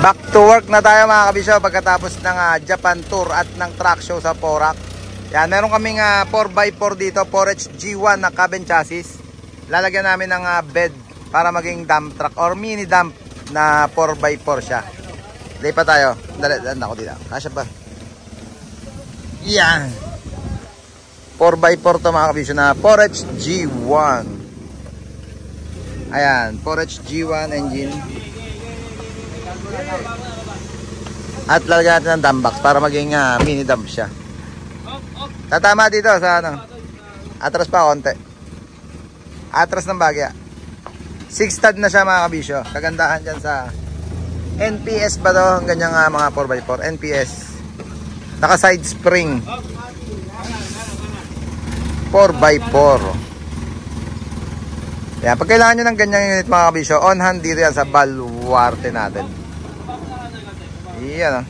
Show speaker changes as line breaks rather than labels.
Back to work na tayo mga kabisyo pagkatapos ng Japan tour at ng truck show sa Porac. Yan, meron kaming 4x4 dito, 4H G1 na cabin chassis. Lalagyan namin ng bed para maging dump truck or mini dump na 4x4 siya. Lipat tayo. Dali ako dito. Kasya pa. Yan. 4x4 to mga kabisyo na 4H G1. Ayan, 4H G1 engine. At lalagyan natin ng dump box para maging mini dump siya. Tatama dito sa ano. Atras pa konti. Atras ng bagya. 6 stud na siya mga kabisyo. Kagandahan dyan sa NPS ba to? Ang ganyang mga 4x4 NPS. Naka side spring 4x4. Yan, pag kailangan nyo ng ganyang unit mga kabisyo, on hand dito yan sa baluarte natin. Yan.